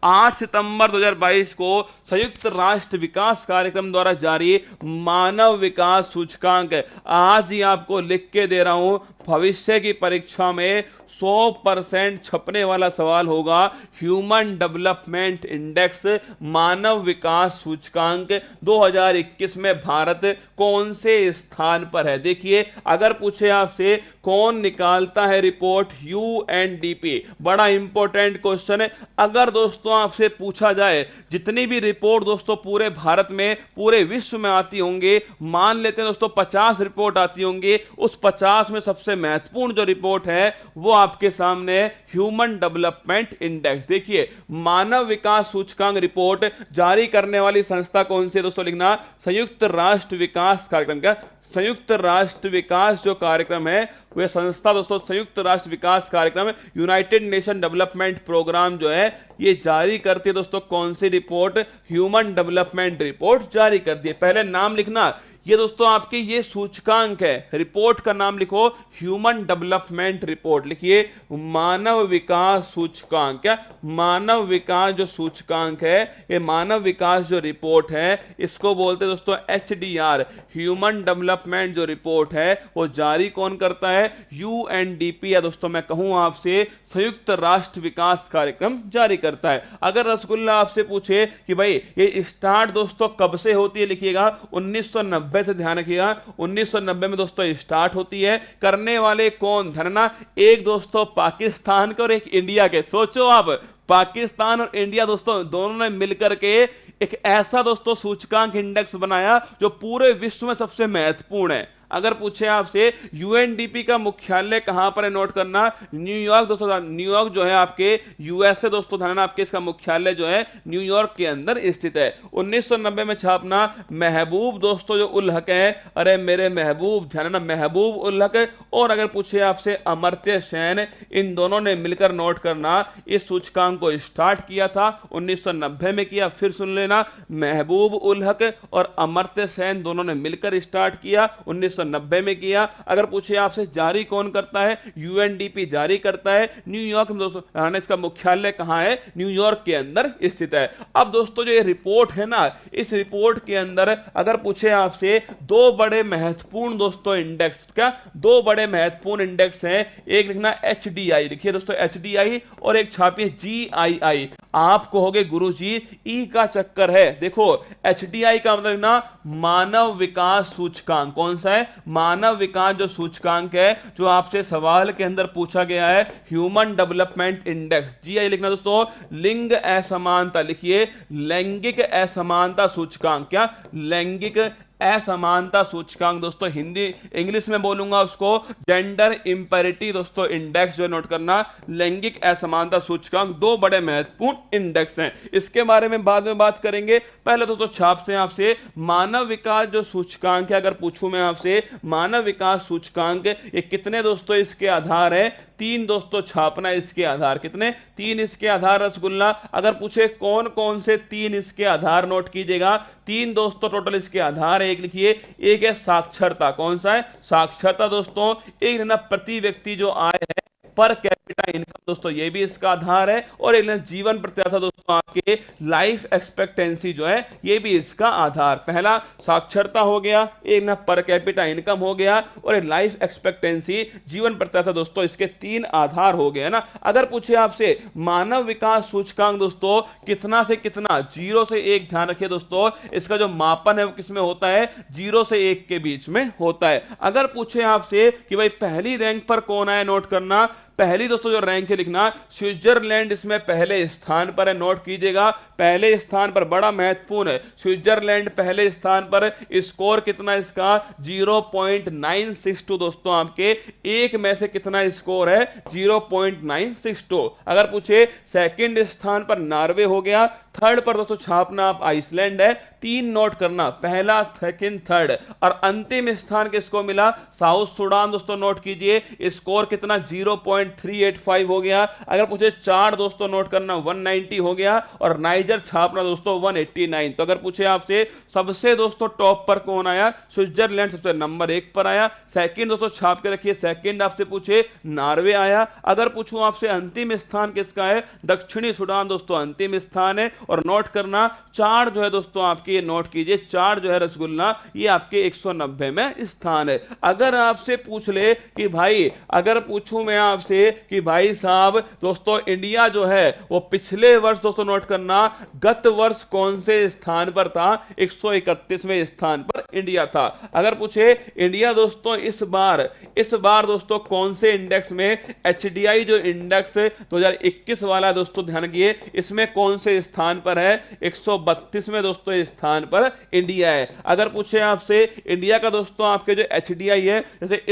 8 सितंबर 2022 को संयुक्त राष्ट्र विकास कार्यक्रम द्वारा जारी मानव विकास सूचकांक। आज ही आपको लिख के दे रहा हूं, भविष्य की परीक्षा में 100% छपने वाला सवाल होगा। ह्यूमन डेवलपमेंट इंडेक्स मानव विकास सूचकांक 2021 में भारत कौन से स्थान पर है। देखिए, अगर पूछे आपसे कौन निकालता है रिपोर्ट, यूएनडीपी, बड़ा इंपॉर्टेंट क्वेश्चन है। अगर दोस्तों आपसे पूछा जाए जितनी भी रिपोर्ट दोस्तों पूरे भारत में, पूरे विश्व में आती होंगे, मान लेते हैं दोस्तों 50 रिपोर्ट आती होंगी, उस 50 में सबसे महत्वपूर्ण जो रिपोर्ट है वो आपके सामने ह्यूमन डेवलपमेंट इंडेक्स। देखिए, मानव विकास सूचकांक रिपोर्ट जारी करने वाली संस्था कौन सी है दोस्तों, लिखना संयुक्त राष्ट्र विकास कार्यक्रम। का संयुक्त राष्ट्र विकास जो कार्यक्रम है वह संस्था दोस्तों संयुक्त राष्ट्र विकास कार्यक्रम, यूनाइटेड नेशन डेवलपमेंट प्रोग्राम जो है ये जारी करती है दोस्तों कौन सी रिपोर्ट, ह्यूमन डेवलपमेंट रिपोर्ट जारी करती है। पहले नाम लिखना, ये दोस्तों आपके ये सूचकांक है, रिपोर्ट का नाम लिखो ह्यूमन डेवलपमेंट रिपोर्ट, लिखिए मानव विकास सूचकांक। क्या मानव विकास जो सूचकांक है, ये मानव विकास जो रिपोर्ट है इसको बोलते हैं दोस्तों एचडीआर, ह्यूमन डेवलपमेंट जो रिपोर्ट है वो जारी कौन करता है, यूएनडीपी, या दोस्तों मैं कहूं आपसे संयुक्त राष्ट्र विकास कार्यक्रम जारी करता है। अगर रसगुल्ला आपसे पूछे कि भाई ये स्टार्ट दोस्तों कब से होती है, लिखिएगा 1990 से, ध्यान रखिएगा 1990 में दोस्तों स्टार्ट होती है। करने वाले कौन, धरना एक दोस्तों पाकिस्तान के और एक इंडिया के। सोचो आप, पाकिस्तान और इंडिया दोस्तों दोनों ने मिलकर के एक ऐसा दोस्तों सूचकांक इंडेक्स बनाया जो पूरे विश्व में सबसे महत्वपूर्ण है। अगर पूछे आपसे यूएनडीपी का मुख्यालय कहां पर है, नोट करना न्यूयॉर्क दोस्तों, न्यूयॉर्क जो है आपके यूएसए दोस्तों, ध्यान आपके इसका मुख्यालय जो है न्यूयॉर्क के अंदर स्थित है। 1990 में छापना महबूब दोस्तों जो उल हक है, अरे मेरे महबूब, ध्यान ना महबूब उल हक, और अगर पूछे आपसे अमर्त्य सेन, इन दोनों ने मिलकर नोट करना इस सूचकांक को स्टार्ट किया था 1990 में किया। फिर सुन लेना, महबूब उल हक और अमर्त्य सेन दोनों ने मिलकर स्टार्ट किया, 1990 में किया। अगर पूछे आपसे जारी कौन करता है, यूएनडीपी जारी करता है न्यूयॉर्क में दोस्तों, इसका मुख्यालय कहां है, न्यूयॉर्क के अंदर स्थित है। अब दोस्तों जो ये रिपोर्ट है ना, इस रिपोर्ट के अंदर अगर पूछे आपसे दो बड़े महत्वपूर्ण दोस्तों इंडेक्स, क्या दो बड़े महत्वपूर्ण इंडेक्स हैं, एक लिखना एचडीआई, लिखिए दोस्तों एचडीआई, और एक छापिए जीआईआई। आप कहोगे गुरुजी ई का चक्कर है, देखो एचडीआई का मतलब ना मानव विकास सूचकांक, कौन सा है, मानव विकास जो सूचकांक है जो आपसे सवाल के अंदर पूछा गया है, ह्यूमन डेवलपमेंट इंडेक्स। जीआई लिखना दोस्तों लिंग असमानता, लिखिए लैंगिक असमानता सूचकांक। क्या लैंगिक असमानता सूचकांक दोस्तों, हिंदी इंग्लिश में बोलूंगा उसको जेंडर इंपैरिटी दोस्तों इंडेक्स, जो नोट करना लैंगिक असमानता सूचकांक। दो बड़े महत्वपूर्ण इंडेक्स हैं, इसके बारे में बाद में बात करेंगे। पहले दोस्तों छापते हैं आपसे मानव विकास जो सूचकांक है, अगर पूछूं मैं आपसे मानव विकास सूचकांक ये कितने दोस्तों इसके आधार है, 3 दोस्तों छापना इसके आधार, कितने, 3 इसके आधार रसगुल्ला। अगर पूछे कौन कौन से 3 इसके आधार, नोट कीजिएगा 3 दोस्तों टोटल इसके आधार है। एक लिखिए, एक है साक्षरता, कौन सा है, साक्षरता दोस्तों। एक है ना प्रति व्यक्ति जो आय है, पर कैपिटा इनकम दोस्तों, ये भी इसका आधार है। और एक जीवन प्रत्याशा दोस्तों, आपके लाइफ एक्सपेक्टेंसी जो है ये भी इसका आधार। पहला साक्षरता हो गया, एक ना पर कैपिटा इनकम हो गया, और एक लाइफ एक्सपेक्टेंसी जीवन प्रत्याशा दोस्तों, इसके 3 आधार हो गए ना। अगर पूछे आपसे मानव विकास सूचकांक दोस्तों कितना से कितना, 0 से 1, ध्यान रखिए दोस्तों इसका जो मापन है वो किसमें होता है, 0 से 1 के बीच में होता है। अगर पूछे आपसे कि भाई पहली रैंक पर कौन आया, नोट करना पहली दोस्तों जो रैंक है लिखना स्विट्जरलैंड इसमें पहले स्थान पर है, नोट कीजिएगा पहले स्थान पर, बड़ा महत्वपूर्ण है स्विट्जरलैंड पहले स्थान पर। स्कोर कितना इसका 0.962 दोस्तों, आपके एक में से कितना स्कोर है 0.962। अगर पूछे सेकंड स्थान पर नॉर्वे हो गया, थर्ड पर दोस्तों छापना आप आइसलैंड है, तीन नोट करना, पहला, सेकंड, थर्ड, और अंतिम स्थान किसको मिला? South Sudan. दोस्तों नोट कीजिए, स्कोर कितना? 0.385 हो गया। अगर पूछे चार दोस्तों नोट करना, 190 हो गया, और नाइजर छापना दोस्तों 189। तो अगर पूछे आपसे सबसे दोस्तों टॉप पर कौन आया? स्विट्जरलैंड सबसे नंबर 1 पर आया। सेकंड दोस्तों छाप के रखिए, सेकंड आपसे पूछे नॉर्वे आया। अगर पूछूं आपसे अंतिम स्थान किसका है? दक्षिणी सूडान दोस्तों अंतिम स्थान है। और नोट करना, चार जो है दोस्तों आपके, ये नोट कीजिए, चार जो है रसगुल्ला ये आपके 190 में स्थान है। अगर आपसे पूछ ले कि भाई, अगर पूछूं मैं आपसे कि भाई साहब दोस्तों इंडिया जो है वो पिछले वर्ष दोस्तों नोट करना, गत वर्ष कौन से स्थान पर था? 131वें स्थान पर इंडिया था। अगर पूछे इंडिया दोस्तों इस बार दोस्तों कौन से इंडेक्स में, एचडीआई जो इंडेक्स 2021 वाला दोस्तों ध्यान किए, इसमें कौन से स्थान पर है? 132वें दोस्तों स्थान पर इंडिया है। अगर पूछे आपसे इंडिया का दोस्तों आपके जो एचडीआई है, जैसे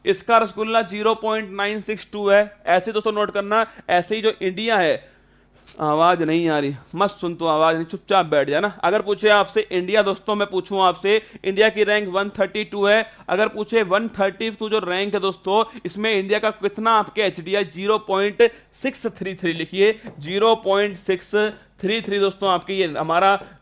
इसका रसगुल्ला 0.962 है, ऐसे दोस्तों नोट करना। ऐसे ही जो इंडिया है, आवाज नहीं आ रही, मत सुन तो, आवाज नहीं, चुपचाप बैठ जाना। अगर पूछे आपसे इंडिया दोस्तों, मैं पूछूं आपसे, इंडिया की रैंक 132 है। अगर पूछे 132 जो रैंक है दोस्तों, इसमें इंडिया का कितना आपके एचडीआई? 0.633 लिखिए, 0.633 दोस्तों आपके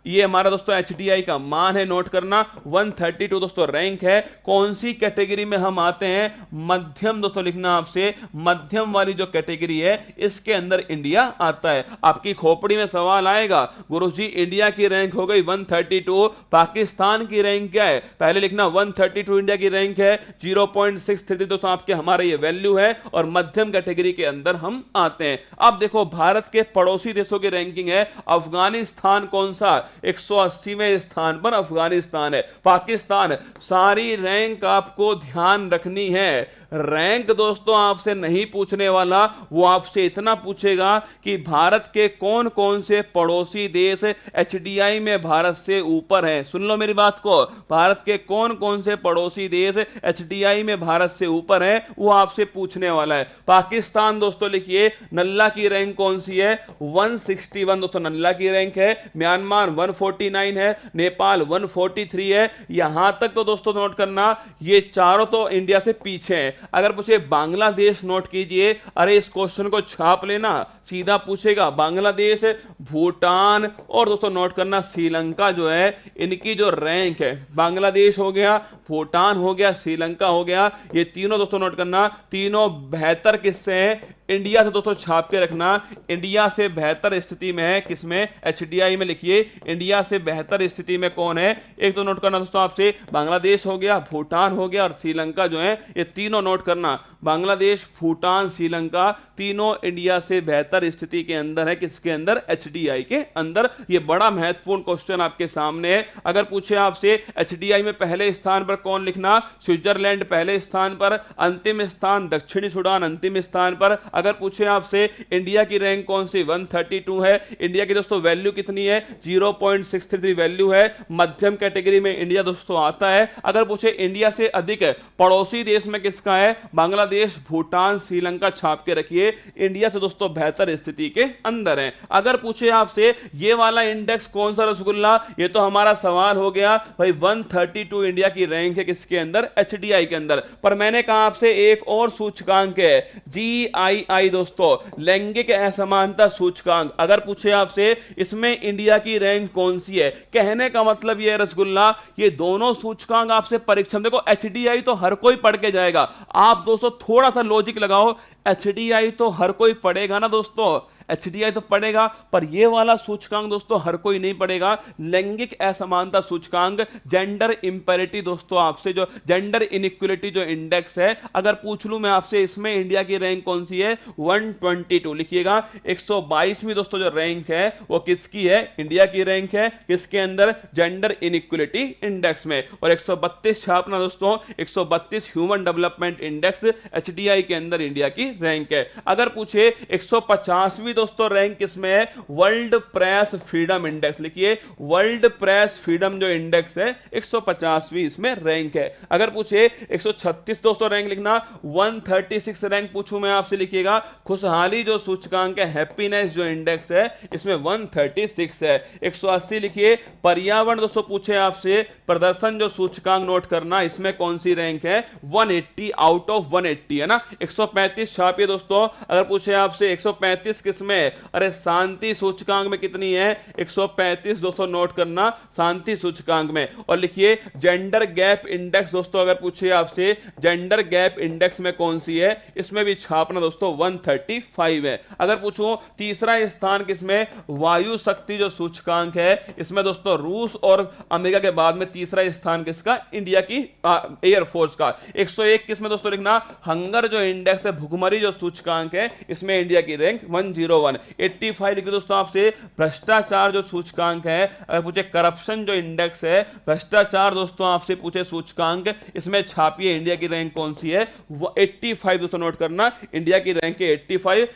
ये हमारा दोस्तों एचडीआई का मान है। नोट करना, 132 दोस्तों रैंक है। कौन सी कैटेगरी में हम आते हैं? मध्यम दोस्तों लिखना आपसे, मध्यम वाली जो कैटेगरी है इसके अंदर इंडिया आता है। आपकी खोपड़ी में सवाल आएगा, गुरुजी इंडिया की रैंक हो गई 132, पाकिस्तान की रैंक क्या है? पहले लिखना 132 इंडिया की रैंक है, 0.633 दोस्तों आपके हमारे ये वैल्यू है, और मध्यम कैटेगरी के अंदर हम आते हैं। अब देखो भारत के पड़ोसी देशों की रैंकिंग है। अफगानिस्तान कौन सा? 180वें स्थान पर अफगानिस्तान है। पाकिस्तान, सारी रैंक आपको ध्यान रखनी है। रैंक दोस्तों आपसे नहीं पूछने वाला, वो आपसे इतना पूछेगा कि भारत के कौन कौन से पड़ोसी देश एचडीआई में भारत से ऊपर हैं। सुन लो मेरी बात को, भारत के कौन कौन से पड़ोसी देश एचडीआई में भारत से ऊपर हैं, वो आपसे पूछने वाला है। पाकिस्तान दोस्तों लिखिए, नल्ला की रैंक कौन सी है? 161 दोस्तों नल्ला की रैंक है। म्यांमार 149 है, नेपाल 143 है। यहां तक तो दोस्तों नोट करना, ये चारों तो इंडिया से पीछे हैं। अगर पूछे बांग्लादेश, नोट कीजिए, अरे इस क्वेश्चन को छाप लेना, सीधा पूछेगा बांग्लादेश, भूटान और दोस्तों नोट करना श्रीलंका जो है, इनकी जो रैंक है, बांग्लादेश हो गया, भूटान हो गया, श्रीलंका हो गया, ये तीनों दोस्तों नोट करना, तीनों बेहतर किससे हैं? इंडिया से दोस्तों छाप के रखना। इंडिया से बेहतर स्थिति में है किसमें? एचडीआई में लिखिए, इंडिया से बेहतर स्थिति में कौन है? एक तो नोट करना दोस्तों आपसे, बांग्लादेश हो गया, भूटान हो गया और श्रीलंका जो है, ये तीनों नोट करना। बांग्लादेश, भूटान, श्रीलंका तीनों इंडिया से बेहतर स्थिति के अंदर है। किसके अंदर? एचडीआई के अंदर। ये बड़ा महत्वपूर्ण क्वेश्चन आपके सामने है। अगर पूछे आपसे एचडीआई में पहले स्थान पर कौन लिखना? स्विट्जरलैंड पहले स्थान पर, अंतिम स्थान दक्षिणी सूडान अंतिम स्थान पर। अगर पूछे आपसे इंडिया की रैंक कौन सी? 132 है। इंडिया की दोस्तों वैल्यू कितनी है? 0.633 वैल्यू है। मध्यम कैटेगरी में इंडिया दोस्तों आता है। अगर पूछे इंडिया से अधिक पड़ोसी देश में किसका है? बांग्लादेश, भूटान, श्रीलंका छाप के रखिए, इंडिया से दोस्तों बेहतर स्थिति के अंदर है। अगर पूछे आपसे ये वाला इंडेक्स कौन सा रसगुल्ला, ये तो हमारा सवाल हो गया भाई 132 इंडिया की रैंक है किसके अंदर? एचडीआई के अंदर। पर मैंने कहा आपसे एक और सूचकांक है जीआईआई दोस्तों, लैंगिक असमानता सूचकांक। अगर पूछे आपसे इसमें इंडिया की रैंक कौन सी है, कहने का मतलब ये रसगुल्ला, ये दोनों सूचकांक आपसे परीक्षा में, देखो एचडीआई तो हर कोई पढ़ के जाएगा, आप दोस्तों थोड़ा सा लॉजिक लगाओ, एचडीआई तो हर कोई पढ़ेगा ना दोस्तों, एचडीआई तो पढ़ेगा, पर ये वाला सूचकांक दोस्तों हर कोई नहीं पढ़ेगा। लैंगिक असमानता सूचकांक, जेंडर इंपैरिटी दोस्तों, आपसे जो जेंडर इनइक्वलिटी जो इंडेक्स है, अगर पूछ लूं मैं आपसे इसमें इंडिया की रैंक कौन सी है? 122 लिखिएगा। 122वीं दोस्तों जो रैंक है वो किसकी है? इंडिया की रैंक है। किसके अंदर? जेंडर इनइक्वलिटी इंडेक्स में। और 132 छापना दोस्तों, 132 ह्यूमन डेवलपमेंट इंडेक्स एचडीआई के अंदर इंडिया की रैंक है। अगर पूछे 150वीं दोस्तों रैंक किसमें है? World press freedom index. लिखिए वर्ल्ड प्रेस फ्रीडम जो इंडेक्स है 150वीं इसमें रैंक है। अगर पूछे 136 दोस्तों रैंक लिखना, 136 रैंक पूछूं मैं आपसे, लिखिएगा खुशहाली जो सूचकांक है, हैप्पीनेस जो इंडेक्स है इसमें 136 है। 180 लिखिए पर्यावरण दोस्तों पूछे आपसे, प्रदर्शन जो सूचकांक नोट करना, इसमें कौन सी रैंक है? 180 आउट ऑफ 180 है ना। 135 छापिए दोस्तों, अगर पूछे आपसे 135 किसमें? अरे शांति सूचकांक में कितनी है? 135 दोस्तों नोट करना शांति सूचकांक में। और लिखिए जेंडर गैप इंडेक्स दोस्तों, अगर पूछे आपसे जेंडर गैप इंडेक्स में कौन सी है, इसमें भी छापना दोस्तों 135 है। अगर पूछूं तीसरा स्थान किसमें? वायु शक्ति जो सूचकांक है इसमें दोस्तों रूस और अमेरिका के बाद में तीसरा स्थान किसका? इंडिया की एयरफोर्स का। 101 किसमें दोस्तों लिखना? हंगर जो इंडेक्स है, भुखमरी जो सूचकांक है, इसमें इंडिया की रैंक 101। 85 लिखिए दोस्तों आपसे भ्रष्टाचार जो सूचकांक है, अगर पूछे करप्शन जो इंडेक्स है, भ्रष्टाचार दोस्तों आपसे पूछे सूचकांक, इसमें छापिए इंडिया की रैंक कौन सी है? वो 85 दोस्तों नोट करना, इंडिया की रैंक है 85।